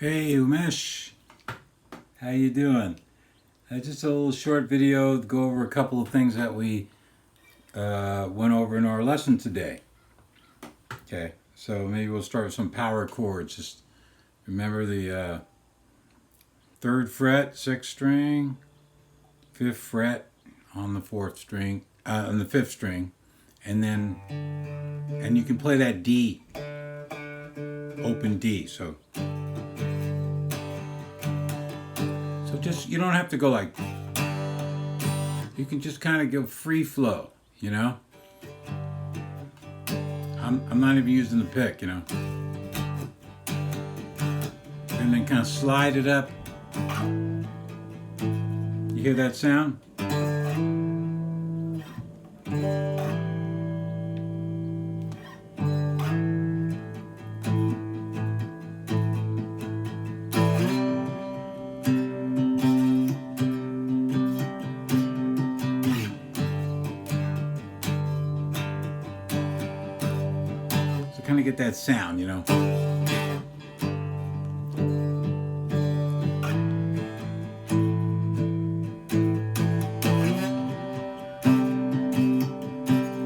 Hey Umesh, how you doing? Just a little short video to go over a couple of things that we went over in our lesson today. Okay, so maybe we'll start with some power chords. Just remember the 3rd fret, 6th string, 5th fret on the 4th string, on the 5th string, and you can play that D, open D. So just, you don't have to go like, you can just kind of go free flow, you know? I'm not even using the pick, you know? And then kind of slide it up. You hear that sound? Kind of get that sound, you know.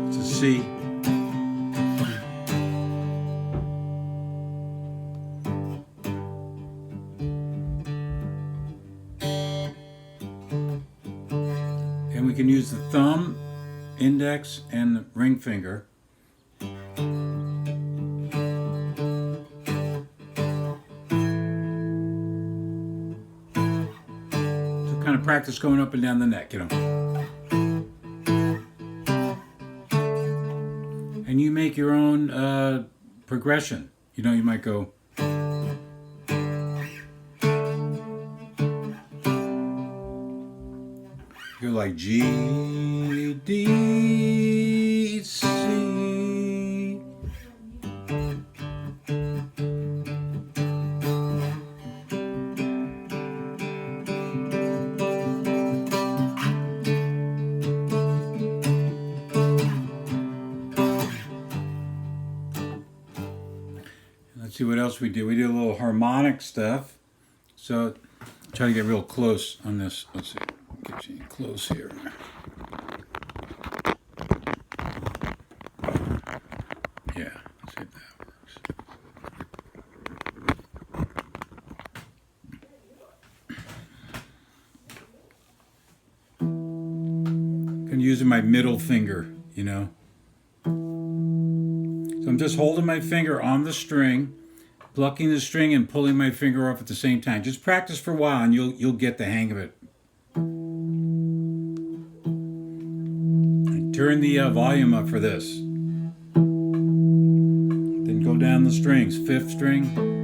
It's a C. And we can use the thumb, index, and the ring finger. Kind of practice going up and down the neck, you know. And you make your own progression. You know, you might go. You're like G, D, C. Let's see what else we do. We do a little harmonic stuff. So try to get real close on this. Let's see. Get you close here. Yeah, let's see if that works. I'm using my middle finger, you know. So I'm just holding my finger on the string, plucking the string and pulling my finger off at the same time. Just practice for a while and you'll get the hang of it. And turn the volume up for this. Then go down the strings. 5th string.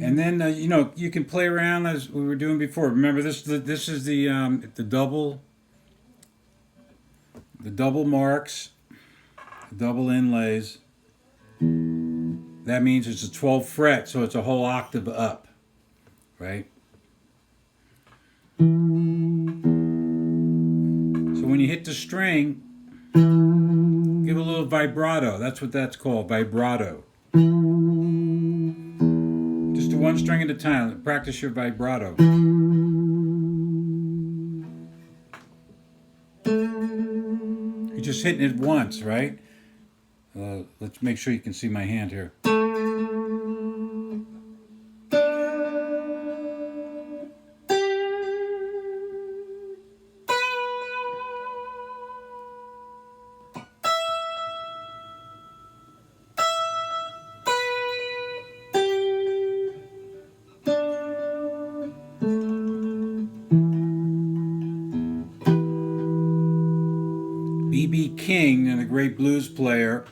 And then you know, you can play around as we were doing before. Remember, this is the double marks, double inlays. That means it's a 12th fret, so it's a whole octave up, right? So when you hit the string, give a little vibrato. That's what that's called, vibrato. Just do one string at a time. Practice your vibrato. You're just hitting it once, right? Let's make sure you can see my hand here. B.B. King, and a great blues player,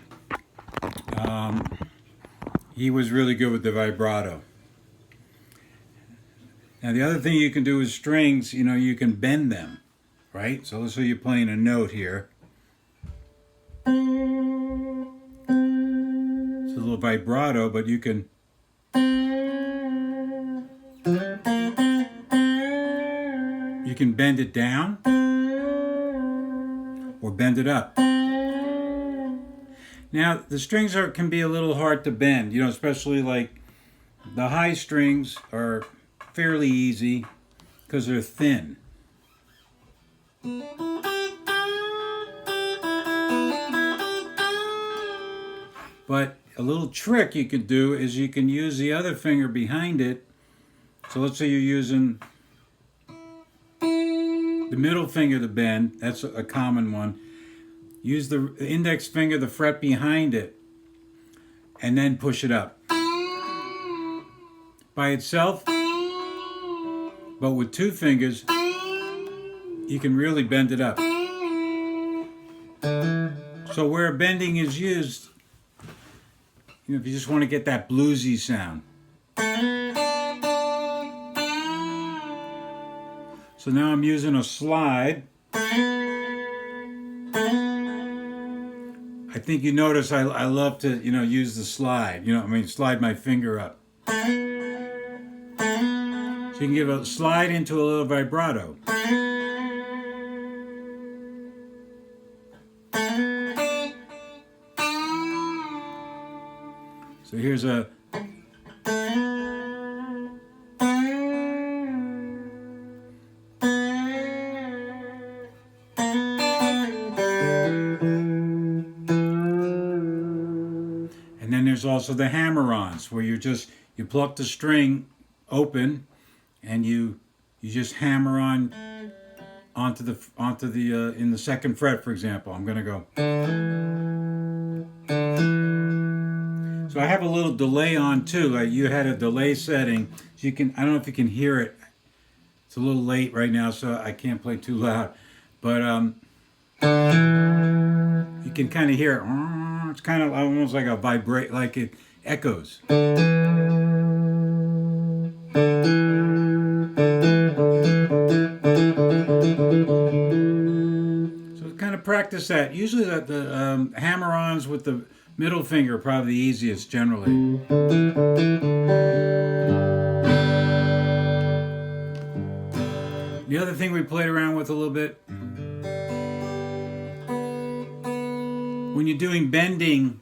he was really good with the vibrato. Now the other thing you can do with strings, you can bend them, right? So let's say you're playing a note here. It's a little vibrato, but you can bend it down or bend it up. Now the strings can be a little hard to bend, especially like the high strings are fairly easy because they're thin. But a little trick you could do is you can use the other finger behind it. So let's say you're using the middle finger to bend. That's a common one. Use the index finger, the fret behind it, and then push it up. By itself, but with two fingers, you can really bend it up. So where bending is used, if you just want to get that bluesy sound. So now I'm using a slide. I think you notice I love to, use the slide. Slide my finger up. So you can give a slide into a little vibrato. So here's a... And then there's also the hammer-ons, where you pluck the string open, and you just hammer on onto the in the second fret, for example. I'm gonna go. So I have a little delay on too. You had a delay setting, so you can. I don't know if you can hear it. It's a little late right now, so I can't play too loud, but you can kind of hear it. It's kind of almost like a vibrate, like it echoes. So kind of practice that. Usually the hammer-ons with the middle finger are probably the easiest generally. The other thing we played around with a little bit, when you're doing bending,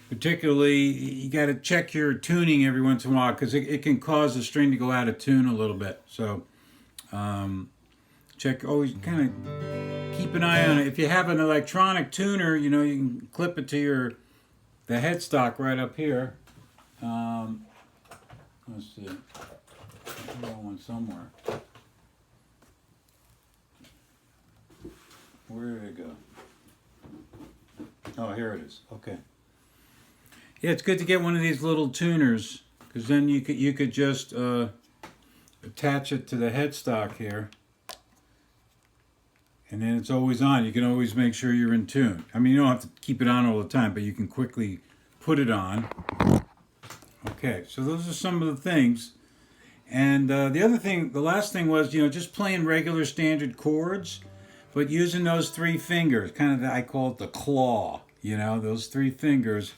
particularly, you got to check your tuning every once in a while because it can cause the string to go out of tune a little bit. So always kind of keep an eye on it. If you have an electronic tuner, you can clip it to the headstock right up here. Let's see. I got one somewhere. Where did it go? Oh, here it is. Okay. Yeah, it's good to get one of these little tuners because then you could just attach it to the headstock here, and then it's always on. You can always make sure you're in tune. You don't have to keep it on all the time, but you can quickly put it on. Okay, so those are some of the things. And the last thing was, just playing regular standard chords, but using those three fingers, I call it the claw, those three fingers.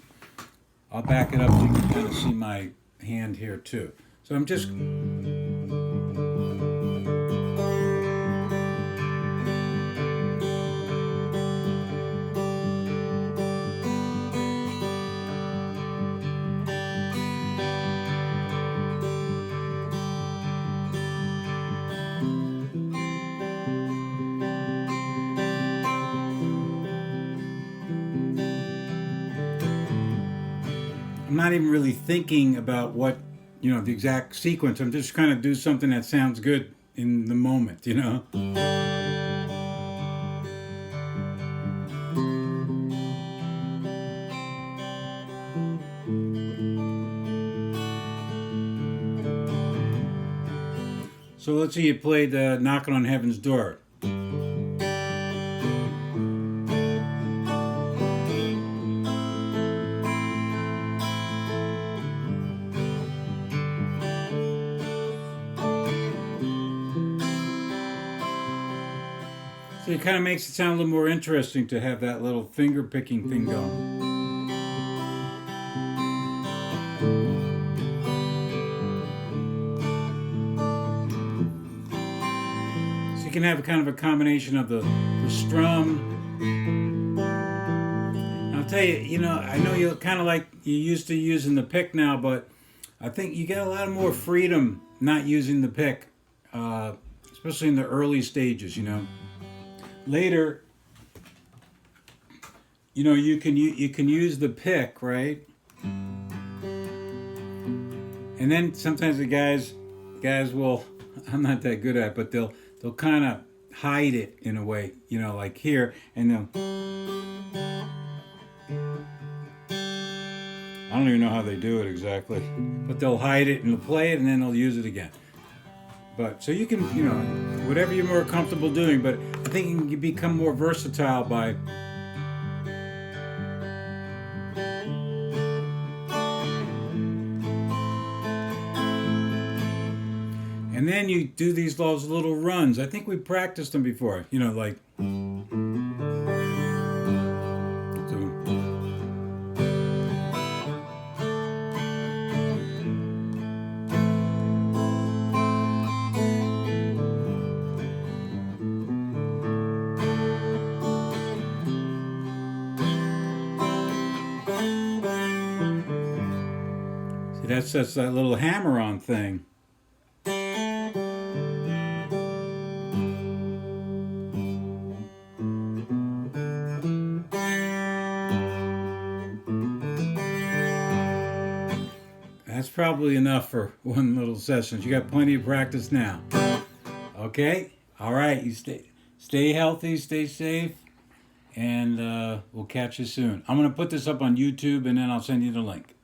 I'll back it up so you can kind of see my hand here too. So I'm just... I'm not even really thinking about what, the exact sequence. I'm just trying to do something that sounds good in the moment, So let's say you played Knocking on Heaven's Door. So it kind of makes it sound a little more interesting to have that little finger picking thing going. So you can have a kind of a combination of the strum. I'll tell you, I know you're kind of like you used to using the pick now, but I think you get a lot more freedom not using the pick, especially in the early stages. Later, you can use the pick, right? And then sometimes the guys will, I'm not that good at it, but they'll kind of hide it in a way, like here, and they'll. I don't even know how they do it exactly, but they'll hide it and they'll play it and then they'll use it again. But so you can, whatever you're more comfortable doing, but I think you can become more versatile by and then you do those little runs. I think we practiced them before, like that's that little hammer-on thing. That's probably enough for one little session. You got plenty of practice now. Okay? All right. You stay healthy, stay safe, and we'll catch you soon. I'm going to put this up on YouTube, and then I'll send you the link.